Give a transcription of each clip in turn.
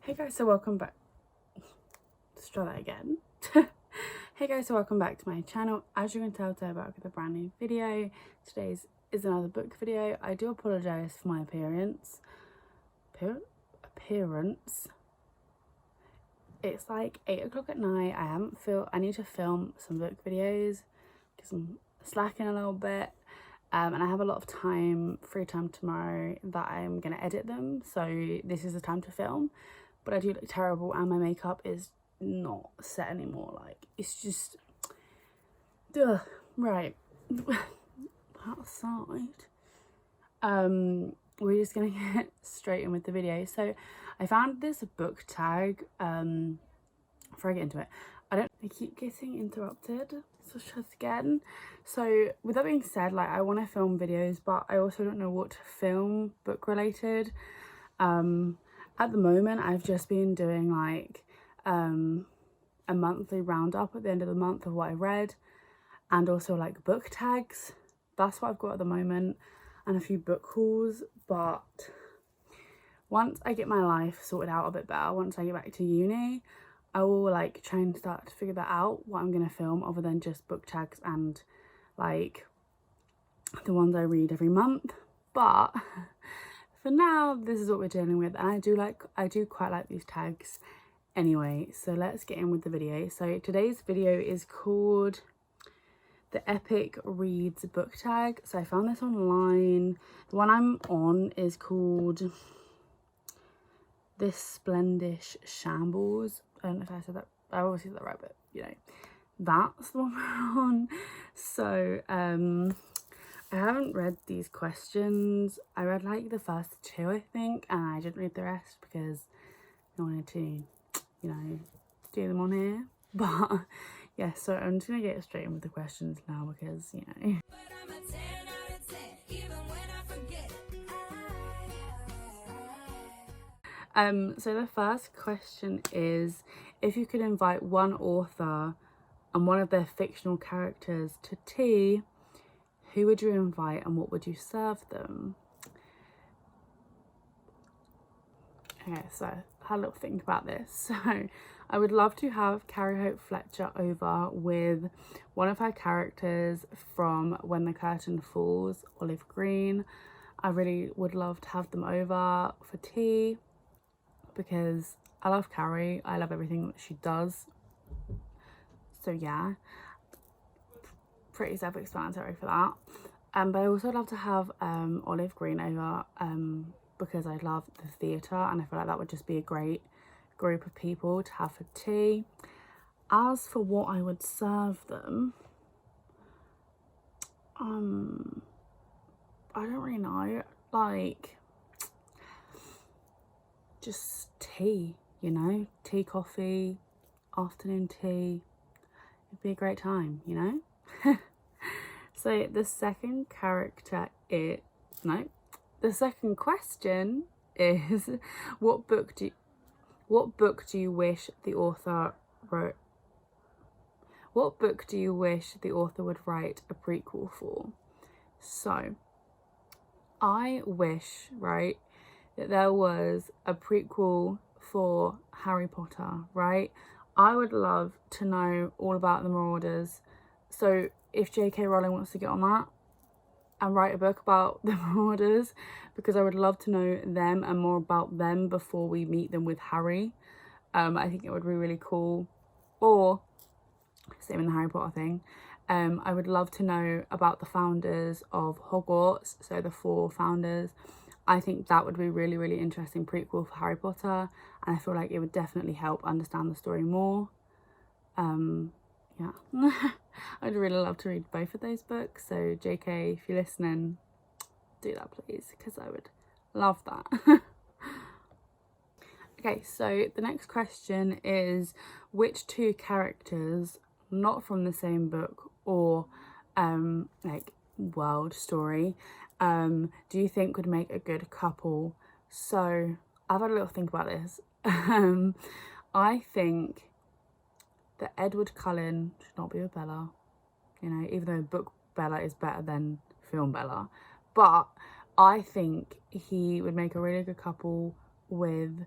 Hey guys, so welcome back. Let's try that again. Hey guys, so welcome back to my channel. As you can tell, today I'm back with a brand new video. Today's is another book video. I do apologise for my appearance. It's like 8 o'clock at night. I need to film some book videos because I'm slacking a little bit. And I have a lot of free time tomorrow that I'm gonna edit them. So this is the time to film. But I do look terrible and my makeup is not set anymore. Like, it's just, ugh. Right, outside. We're just gonna get straight in with the video. So I found this book tag, before I get into it. I keep getting interrupted, so let's try this again. So with that being said, like, I want to film videos, but I also don't know what to film book related. At the moment, I've just been doing like a monthly roundup at the end of the month of what I read, and also like book tags. That's what I've got at the moment, and a few book hauls. But once I get my life sorted out a bit better, once I get back to uni, I will like try and start to figure that out, what I'm gonna film other than just book tags and like the ones I read every month. But for now, this is what we're dealing with, and I do quite like these tags anyway. So let's get in with the video. So today's video is called the Epic Reads book tag. So I found this online. The one I'm on is called This Splendish Shambles. I don't know if I said that, I obviously said that right, but you know, that's the one we're on. So I haven't read these questions. I read like the first two, I think, and I didn't read the rest because I wanted to, you know, do them on here. But yeah, so I'm just gonna get straight in with the questions now because, you know. So the first question is, if you could invite one author and one of their fictional characters to tea, who would you invite and what would you serve them? Okay, so I had a little think about this. So I would love to have Carrie Hope Fletcher over with one of her characters from When the Curtain Falls, Olive Green. I really would love to have them over for tea because I love Carrie. I love everything that she does. So yeah, pretty self-explanatory for that. But I also love to have Olive Green over because I love the theatre, and I feel like that would just be a great group of people to have for tea. As for what I would serve them, I don't really know, like just tea, you know, tea, coffee, afternoon tea. It'd be a great time, you know. So the second question is, what book do you wish the author wrote? What book do you wish the author would write a prequel for? So I wish, right, that there was a prequel for Harry Potter, right? I would love to know all about the Marauders. So if J.K. Rowling wants to get on that and write a book about the Marauders, because I would love to know them and more about them before we meet them with Harry. I think it would be really cool. Or, same in the Harry Potter thing, I would love to know about the founders of Hogwarts, so the 4 founders. I think that would be really, really interesting prequel for Harry Potter, and I feel like it would definitely help understand the story more. Yeah. I'd really love to read both of those books, so JK, if you're listening, do that please, because I would love that. Okay, so the next question is, which 2 characters, not from the same book or like world story, do you think would make a good couple? So I've had a little think about this. I think that Edward Cullen should not be with Bella, you know, even though book Bella is better than film Bella, but I think he would make a really good couple with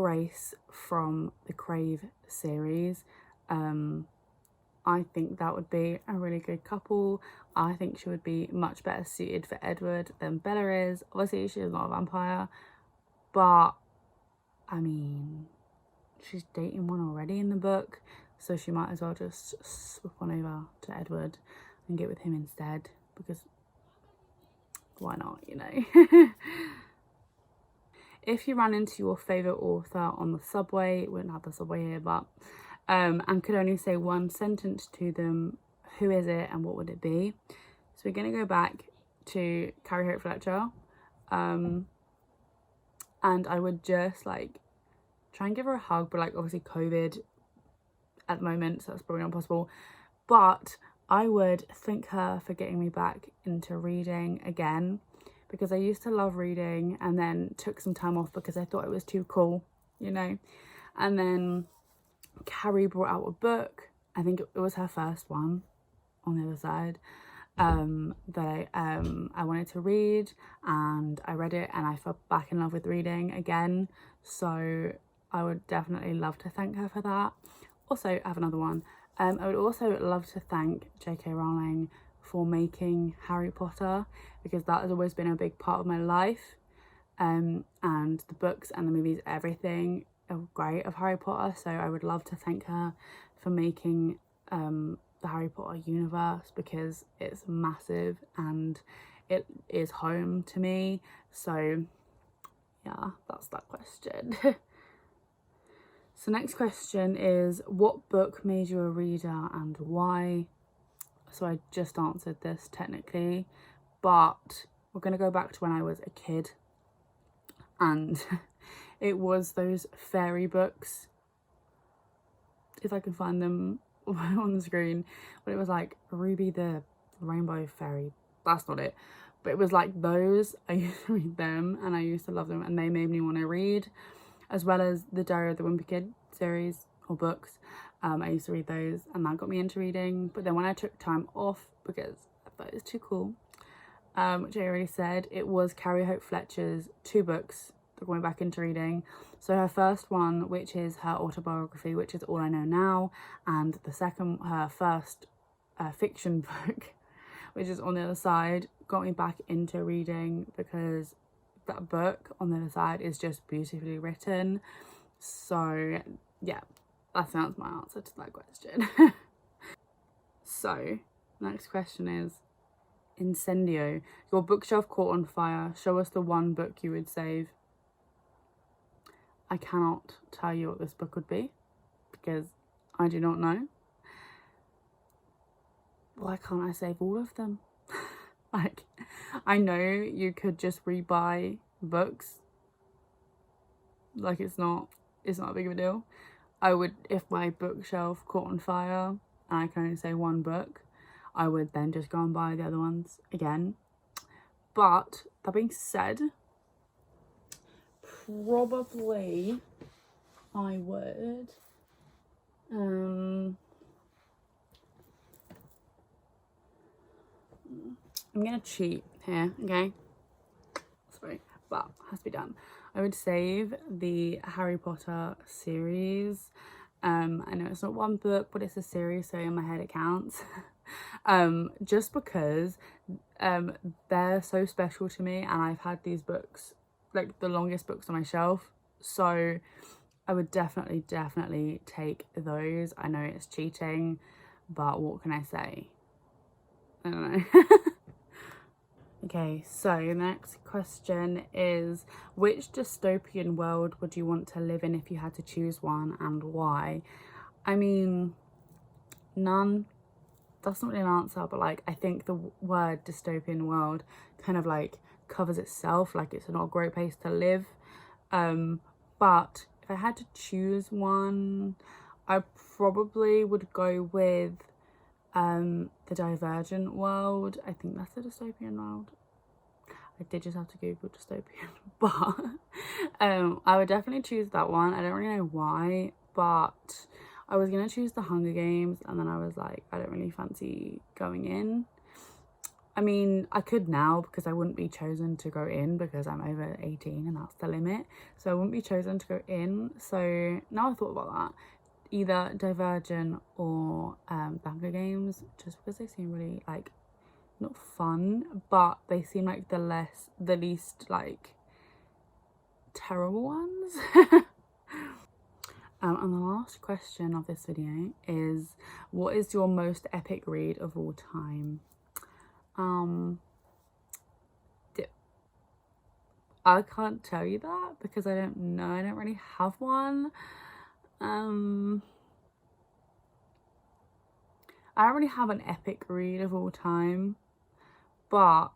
Grace from the Crave series. I think that would be a really good couple. I think she would be much better suited for Edward than Bella is. Obviously, she is not a vampire, but I mean, she's dating one already in the book, so she might as well just swap on over to Edward and get with him instead, because why not, you know? If you ran into your favourite author on the subway, wouldn't have the subway here, but and could only say one sentence to them, who is it and what would it be? So we're going to go back to Carrie Hope Fletcher, and I would just like try and give her a hug, but like obviously COVID at the moment, so that's probably not possible, but I would thank her for getting me back into reading again, because I used to love reading and then took some time off because I thought it was too cool, you know. And then Carrie brought out a book, I think it was her first one, on the other side, that I wanted to read, and I read it and I fell back in love with reading again, so I would definitely love to thank her for that. Also, I have another one. I would also love to thank J.K. Rowling for making Harry Potter, because that has always been a big part of my life, and the books and the movies, everything are great of Harry Potter, so I would love to thank her for making the Harry Potter universe, because it's massive and it is home to me. So yeah, that's that question. So next question is, what book made you a reader and why? So I just answered this technically, but we're going to go back to when I was a kid, and it was those fairy books, if I can find them on the screen, but it was like Ruby the Rainbow Fairy, that's not it, but it was like those. I used to read them and I used to love them, and they made me want to read, as well as the Diary of the Wimpy Kid series or books. I used to read those and that got me into reading. But then when I took time off because I thought it was too cool, which I already said, it was Carrie Hope Fletcher's 2 books that got me back into reading. So her first one, which is her autobiography, which is All I Know Now, and the second, her first fiction book, which is On the Other Side, got me back into reading, because that book On the Other Side is just beautifully written. So yeah, that sounds my answer to that question. So next question is, Incendio, your bookshelf caught on fire, show us the one book you would save. I cannot tell you what this book would be, because I do not know. Why can't I save all of them? Like, I know you could just rebuy books, like it's not a big of a deal. I would, if my bookshelf caught on fire and I can only say one book, I would then just go and buy the other ones again. But that being said, probably I would I'm gonna cheat here, okay? Sorry, but has to be done. I would save the Harry Potter series. I know it's not one book, but it's a series, so in my head it counts. Just because they're so special to me, and I've had these books, like the longest books on my shelf, so I would definitely take those. I know it's cheating, but what can I say? I don't know. Okay, so the next question is, which dystopian world would you want to live in if you had to choose one, and why? I mean, none. That's not really an answer, but like, I think the word dystopian world kind of like covers itself, like it's not a great place to live. But if I had to choose one, I probably would go with the Divergent world. I think that's a dystopian world. I did just have to Google dystopian, but I would definitely choose that one. I don't really know why, but I was gonna choose the Hunger Games, and then I was like, I don't really fancy going in. I mean, I could now because I wouldn't be chosen to go in because I'm over 18 and that's the limit. So I wouldn't be chosen to go in. So now I thought about that, either Divergent or the Hunger Games, just because they seem really like not fun, but they seem like the least like terrible ones. And the last question of this video is, what is your most epic read of all time? I can't tell you that because I don't know. I don't really have one. I don't really have an epic read of all time, but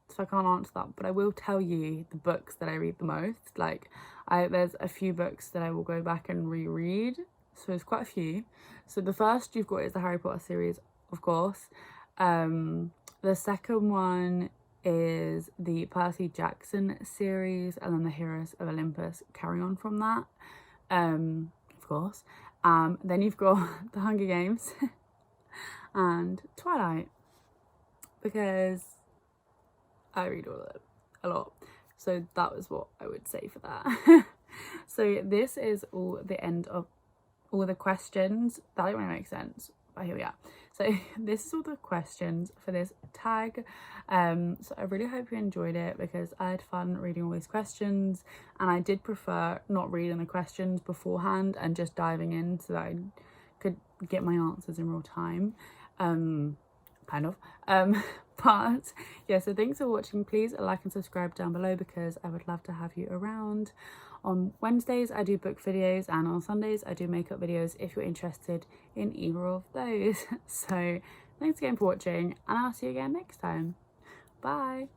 so I can't answer that. But I will tell you the books that I read the most. Like, there's a few books that I will go back and reread. So there's quite a few. So the first you've got is the Harry Potter series, of course. The second one is the Percy Jackson series, and then the Heroes of Olympus carry on from that, of course. Then you've got the Hunger Games and Twilight, because I read all of it a lot. So that was what I would say for that. So this is all the end of all the questions. That didn't really make sense, but here we are. So this is all the questions for this tag. So I really hope you enjoyed it because I had fun reading all these questions, and I did prefer not reading the questions beforehand and just diving in so that I could get my answers in real time. Kind of. But yeah, so thanks for watching. Please like and subscribe down below because I would love to have you around. On Wednesdays I do book videos, and on Sundays I do makeup videos if you're interested in either of those. So thanks again for watching, and I'll see you again next time. Bye.